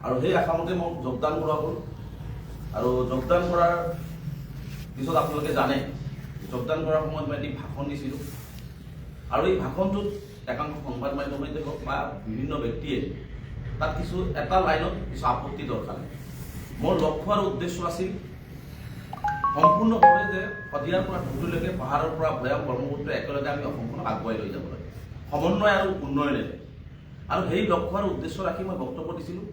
আৰু সেই আশামতে মই যোগদান কৰা হ'ল। আৰু যোগদান কৰাৰ পিছত আপোনালোকে জানে যোগদান কৰাৰ সময়ত মই এটি ভাষণ দিছিলোঁ। আৰু এই ভাষণটোত একাংশ সংবাদ মাধ্যমতে হওক বা বিভিন্ন ব্যক্তিয়ে তাত কিছু এটা লাইনত কিছু আপত্তি দৰ্শালে। মোৰ লক্ষ্য আৰু উদ্দেশ্য আছিল সম্পূৰ্ণভাৱে যে শদিয়াৰ পৰা ধুবুৰীলৈকে পাহাৰৰ পৰা ভৈয়াম ব্ৰহ্মপুত্ৰ একেলগে আমি অসমখনক আগুৱাই লৈ যাব লাগে, সমন্বয় আৰু উন্নয়নেৰে। আৰু সেই লক্ষ্য আৰু উদ্দেশ্য ৰাখি মই বক্তব্য দিছিলোঁ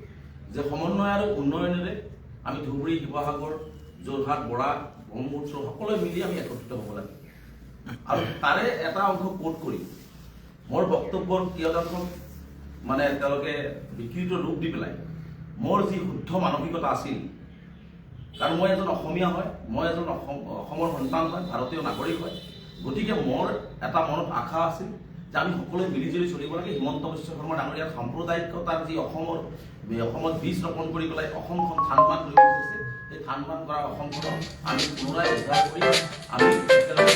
যে সমন্বয় আৰু উন্নয়নেৰে আমি ধুবুৰী, শিৱসাগৰ, যোৰহাট, বৰাক, ব্ৰহ্মপুত্ৰ সকলোৱে মিলি আমি একত্ৰিত হ'ব লাগে। আৰু তাৰে এটা অংশ কোট কৰি মোৰ বক্তব্যৰ কিয়দাংশ মানে তেওঁলোকে বিকৃত ৰূপ দি পেলাই মোৰ যি শুদ্ধ মানসিকতা আছিল, কাৰণ মই এজন অসমীয়া হয়, মই এজন অসমৰ সন্তান হয়, ভাৰতীয় নাগৰিক হয়, গতিকে মোৰ এটা মনত আশা আছিল যে আমি সকলোৱে মিলিজুলি চলিব লাগে। হিমন্ত বিশ্ব শৰ্মা ডাঙৰীয়াৰ সাম্প্ৰদায়িকতাৰ যি অসমত বীজ ৰোপণ কৰি পেলাই অসমখন থান-বান কৰিব খুজিছে, সেই থান-বান কৰা অসমখনক আমি পুনৰাই উদ্ধাৰ কৰি আমি একেলগে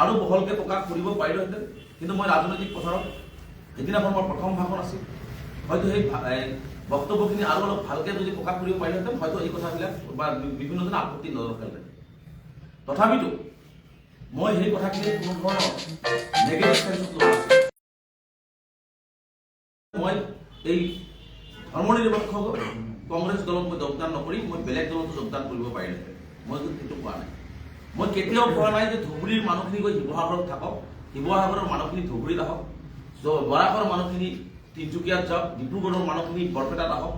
আৰু বহলকৈ প্ৰকাশ কৰিব পাৰিলোহেঁতেন। কিন্তু মই ৰাজনৈতিক পথাৰত সেইদিনাখন মোৰ প্ৰথম ভাষণ আছিল, হয়তো সেই বক্তব্যখিনি আৰু অলপ ভালকৈ যদি প্ৰকাশ কৰিব পাৰিলোহেঁতেন, হয়তো এই কথাবিলাক বা বিভিন্নজনে আপত্তি নদৰ্শালেহেঁতেন। তথাপিতো মই সেই কথাখিনি কোনো ধৰণৰ নেগেটিভ চেঞ্চত লোৱা নাছিলোঁ। মই এই ধৰ্মনিৰপেক্ষ কংগ্ৰেছ দলত মই যোগদান নকৰি মই বেলেগ দলতো যোগদান কৰিব পাৰিলোহেঁতেন। মই সেইটো কোৱা নাই। মই কেতিয়াও কোৱা নাই যে ধুবুৰীৰ মানুহখিনি গৈ শিৱসাগৰত থাকক, শিৱসাগৰৰ মানুহখিনি ধুবুৰীত আহক, বৰাকৰ মানুহখিনি তিনিচুকীয়াত যাওক, ডিব্ৰুগড়ৰ মানুহখিনি বৰপেটাত আহক,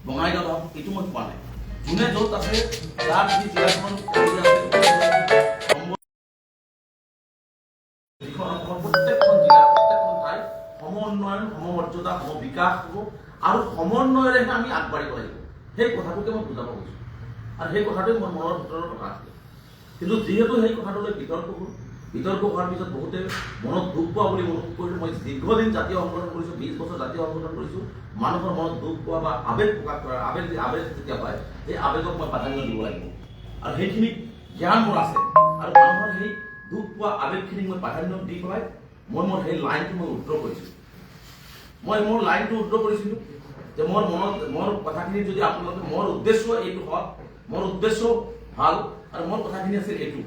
বঙাইগাঁৱত আহক, এইটো মই কোৱা নাই। যোনে য'ত আছে তাৰ যি জিলাখন প্ৰত্যেকখন জিলা, প্ৰত্যেকখন ঠাই সম উন্নয়ন, সমমৰ্যাদা, সমবিকাশ হ'ব আৰু সমন্বয়েৰে আমি আগবাঢ়িব লাগিব। সেই কথাটোকে মই বুজাব খুজিছোঁ আৰু সেই কথাটোৱে মোৰ মনৰ ভিতৰৰ কথা আছিল। কিন্তু যিহেতু সেই কথাটোলৈ বিতৰ্ক হ'ল, বিতৰ্ক হোৱাৰ পিছত বহুতে মনত দুখ পোৱা বুলি অনুভৱ কৰিলোঁ। মই দীৰ্ঘদিন জাতীয় সংগঠন কৰিছোঁ, 20 বছৰ জাতীয় সংগঠন কৰিছোঁ। মানুহৰ মনত দুখ পোৱা বা আৱেগ প্ৰকাশ কৰা, আৱেগ যেতিয়া হয়, সেই আৱেগক মই প্ৰাধান্য দিব লাগিব আৰু সেইখিনি জ্ঞান মোৰ আছে। আৰু মানুহৰ সেই দুখ পোৱা আৱেগখিনিক মই প্ৰাধান্য দি পেলাই মই মোৰ সেই লাইনটো মই উদ্ধ কৰিছোঁ। মই মোৰ লাইনটো উদ্ধ কৰিছিলোঁ যে মোৰ কথাখিনি যদি আপোনালোকে, মোৰ উদ্দেশ্য এইটো হওক, মোৰ উদ্দেশ্য ভাল আৰু মোৰ কথাখিনি আছিল এইটো।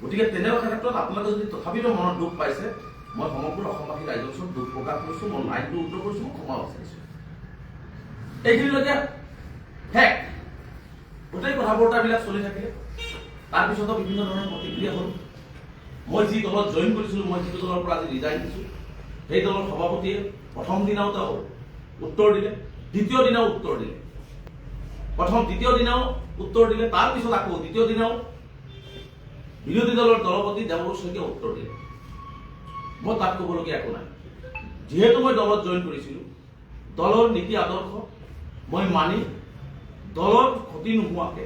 গতিকে তেনেকুৱা ক্ষেত্ৰত আপোনালোকে যদি তথাপিতো মনত দুখ পাইছে, মই সমগ্ৰ অসমবাসী ৰাইজৰ ওচৰত দুখ প্ৰকাশ কৰিছোঁ, মোৰ লাইনটো উদ্ধ কৰিছোঁ, মই ক্ষমা বিচাৰিছোঁ। এইখিনিলৈকে শেষ। গোটেই কথা বতৰাবিলাক চলি থাকিলে। তাৰপিছতো বিভিন্ন ধৰণৰ প্ৰতিক্ৰিয়া হ'ল। মই যি দলত জইন কৰিছিলোঁ, মই যিটো দলৰ পৰা আজি ৰিজাইন দিছোঁ, সেই দলৰ সভাপতিয়ে প্ৰথম দিনাও তেওঁ উত্তৰ দিলে, দ্বিতীয় দিনাও উত্তৰ দিলে, দ্বিতীয় দিনাও উত্তৰ দিলে, তাৰপিছত আকৌ দ্বিতীয় দিনাও বিৰোধী দলৰ দলপতি দেৱৰুপ শইকীয়াই উত্তৰ দিলে। মই তাত ক'বলগীয়া একো নাই। যিহেতু মই দলত জইন কৰিছিলোঁ, দলৰ নীতি আদৰ্শ মই মানি দলৰ ক্ষতি নোহোৱাকৈ,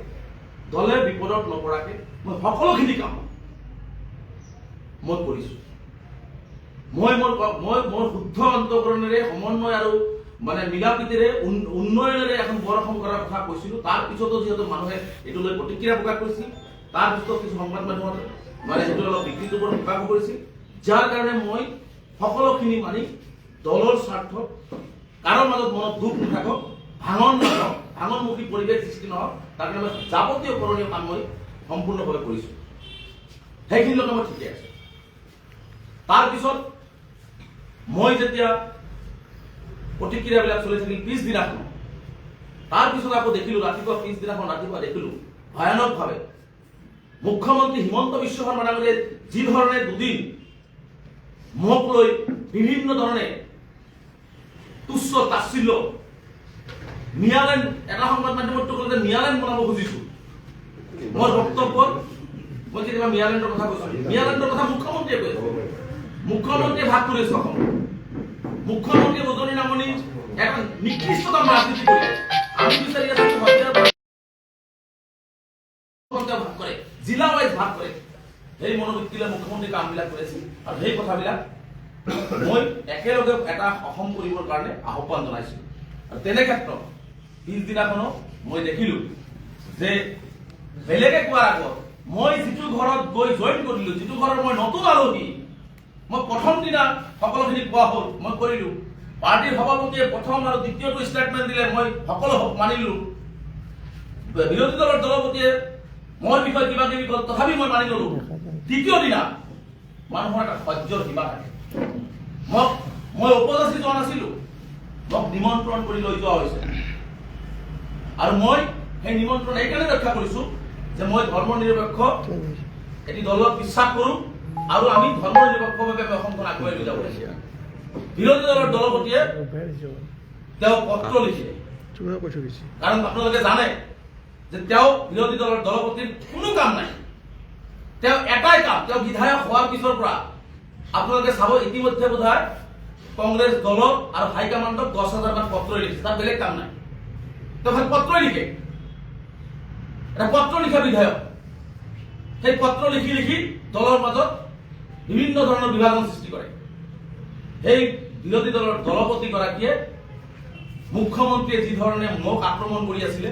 দলে বিপদত নপৰাকৈ মই সকলোখিনি কাম মই কৰিছোঁ। মই মোৰ শুদ্ধ অন্তঃকৰণেৰে সমন্বয় আৰু মানে মিলাপ্ৰীতিৰে উন্নয়নেৰে এখন বৰ অসম কৰাৰ কথা কৈছিলোঁ। তাৰপিছতো যিহেতু মানুহে এইটো লৈ প্ৰতিক্ৰিয়া প্ৰকাশ কৰিছিল, তাৰপিছত কিছু সংবাদ মাধ্যমত মানে সেইটো অলপ বিকৃত প্ৰকাশ কৰিছিল, যাৰ কাৰণে মই সকলোখিনি মানি দলৰ স্বাৰ্থত কাৰো মাজত মনত দুখ নাথাকক, ভাঙনমুখী পৰিৱেশ সৃষ্টি নহওক, তাৰ কাৰণে মই যাৱতীয় কৰণীয় কাম মই সম্পূৰ্ণভাৱে কৰিছোঁ। সেইখিনিলৈকে মই ঠিকে আছোঁ। তাৰপিছত মই যেতিয়া প্ৰতিক্ৰিয়াবিলাক চলি থাকিল পিছদিনাখন, তাৰপিছত আকৌ দেখিলোঁ পিছদিনাখন ৰাতিপুৱা দেখিলোঁ ভয়ানকভাৱে মুখ্যমন্ত্ৰী হিমন্ত বিশ্ব শৰ্মা ডাঙৰীয়াই যি ধৰণে দুদিন মোক লৈ বিভিন্ন ধৰণে তুচ্ছ তাচ্ছিল্য, নিয়ালেণ্ড, এটা সংবাদ মাধ্যমত ক'লে যে নিয়ালেণ্ড বনাব খুজিছোঁ। মোৰ বক্তব্যত মই কেতিয়াবা নিয়ালেণ্ডৰ কথা কৈছোঁ, নিয়ালেণ্ডৰ কথা মুখ্যমন্ত্ৰীয়ে কৈছে। মুখ্যমন্ত্ৰীয়ে ভাগ কৰি আছে অসম। মুখ্যমন্ত্ৰীয়ে উজনি নামনি এখন নিকৃষ্টতম ৰাজনীতি কৰি আমি বিচাৰি আছোঁ ভাগ কৰে, জিলা ৱাইজ ভাগ কৰে। সেই মনোবৃত্তিৰে মুখ্যমন্ত্ৰী কামবিলাক কৰিছিল আৰু সেই কথাবিলাক মই একেলগে এটা অসম কৰিবৰ কাৰণে আহ্বান জনাইছিলোঁ। আৰু তেনে ক্ষেত্ৰত পিছদিনাখনো মই দেখিলোঁ যে বেলেগে কোৱাৰ আগত মই যিটো ঘৰত গৈ জইন কৰিলোঁ, যিটো ঘৰৰ মই নতুন আলহী, মই প্ৰথম দিনা সকলোখিনি কোৱা হ'ল, মই কৰিলোঁ। পাৰ্টিৰ সভাপতিয়ে প্ৰথম আৰু দ্বিতীয়টো ষ্টেটমেণ্ট দিলে, মই সকলো মানিলো। বিৰোধী দলৰ দলপতিয়ে মোৰ বিষয়ে কিবা কিবি ক'ল, তথাপি মই মানি ললো। তৃতীয় দিনা মানুহৰ এটা সহ্যৰ সীমা থাকে। মই উপজাচি যোৱা নাছিলো, মোক নিমন্ত্ৰণ কৰি লৈ যোৱা হৈছে, আৰু মই সেই নিমন্ত্ৰণ এইকাৰণে ৰক্ষা কৰিছো যে মই ধৰ্ম নিৰপেক্ষ এটি দলত বিশ্বাস কৰো, আৰু আমি ধৰ্ম নিৰপেক্ষভাৱে অসমখন আগুৱাই লৈ যাব লাগিব। বিৰোধী দলৰ দলপতিয়ে তেওঁ পত্ৰ লিখিলে, কাৰণ আপোনালোকে জানে যে তেওঁ বিৰোধী দলৰ দলপতিৰ কোনো কাম নাই। তেওঁ এটাই কাম, তেওঁ বিধায়ক হোৱাৰ পিছৰ পৰা আপোনালোকে চাব, ইতিমধ্যে বোধহয় কংগ্ৰেছ দলত আৰু হাইকমাণ্ডক 10,000 মান পত্ৰই লিখিছে, তাৰ বেলেগ কাম নাই। তেওঁ খালি পত্ৰই লিখে, এটা পত্ৰ লিখা বিধায়ক। সেই পত্ৰ লিখি লিখি দলৰ মাজত বিভিন্ন ধৰণৰ বিভাজন সৃষ্টি কৰে। সেই বিৰোধী দলৰ দলপতিগৰাকীয়ে মুখ্যমন্ত্ৰীয়ে যি ধৰণে মোক আক্ৰমণ কৰি আছিলে,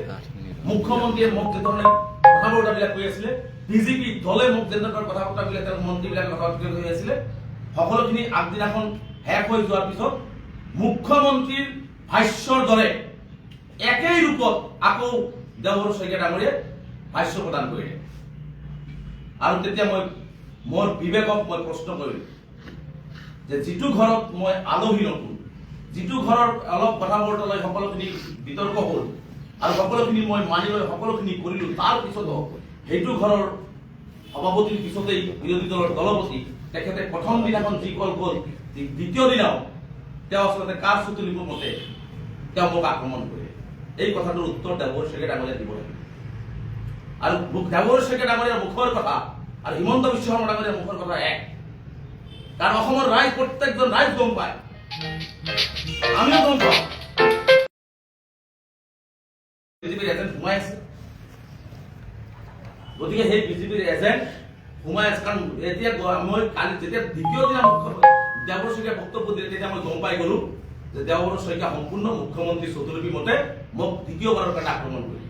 মুখ্যমন্ত্ৰীয়ে মোক যি ধৰণে কথা বতৰাবিলাক কৈ আছিলে, বিজেপি দলে মোক যেনেকৈ কথা বতৰাবিলাক তেওঁৰ মন্ত্ৰীবিলাকে কথা বতৰা কৈ আছিলে, সকলোখিনি আগদিনাখন শেষ হৈ যোৱাৰ পিছত মুখ্যমন্ত্ৰীৰ ভাষ্যৰ দৰে একেই ৰূপত আকৌ দেওবৰুৱা শইকীয়া ডাঙৰীয়ে ভাষ্য প্ৰদান কৰিলে। আৰু তেতিয়া মই মোৰ বিবেকক মই প্ৰশ্ন কৰিলো যে যিটো ঘৰত মই আলহী নকৰো, যিটো ঘৰৰ অলপ কথা বতৰা লৈ সকলোখিনি বিতৰ্ক হ'ল আৰু সকলোখিনি মই মানি লৈ সকলোখিনি কৰিলো, তাৰ পিছতো সেইটো ঘৰৰ সভাপতিৰ পিছতেই বিৰোধী দলৰ দলপতি তেখেতে প্ৰথম দিনাখন যি কল গ'ল, দ্বিতীয় দিনাও তেওঁ আচলতে কাৰ চুতুলিবোৰ মতে তেওঁ মোক আক্ৰমণ কৰিলে। এই কথাটোৰ উত্তৰ দেওবৰুৱা শইকীয়া ডাঙৰীয়াই দিব লাগিব। আৰু দেওবৰুৱা শইকীয়া ডাঙৰীয়াৰ মুখৰ কথা আৰু হিমন্ত বিশ্ব শৰ্মা ডাঙৰীয়াৰ মুখৰ কথা এক, কাৰণ অসমৰ ৰাইজ, প্ৰত্যেকজন ৰাইজ গম পায়, আমিও গম পাওঁ বিজেপিৰ এজেণ্ট সোমাই আছে। গতিকে সেই বিজেপিৰ এজেণ্ট সোমাই আছে, কাৰণ এতিয়া মই কালি যেতিয়া দ্বিতীয় দিনা দেওবৰুৱা শইকীয়া বক্তব্য দিলে, তেতিয়া মই গম পাই গলো যে দেওবৰুৱা শইকীয়া সম্পূৰ্ণ মুখ্যমন্ত্ৰী চতুৰ্ভী মতে মোক দ্বিতীয়বাৰৰ কাৰণে আক্ৰমণ কৰিলে।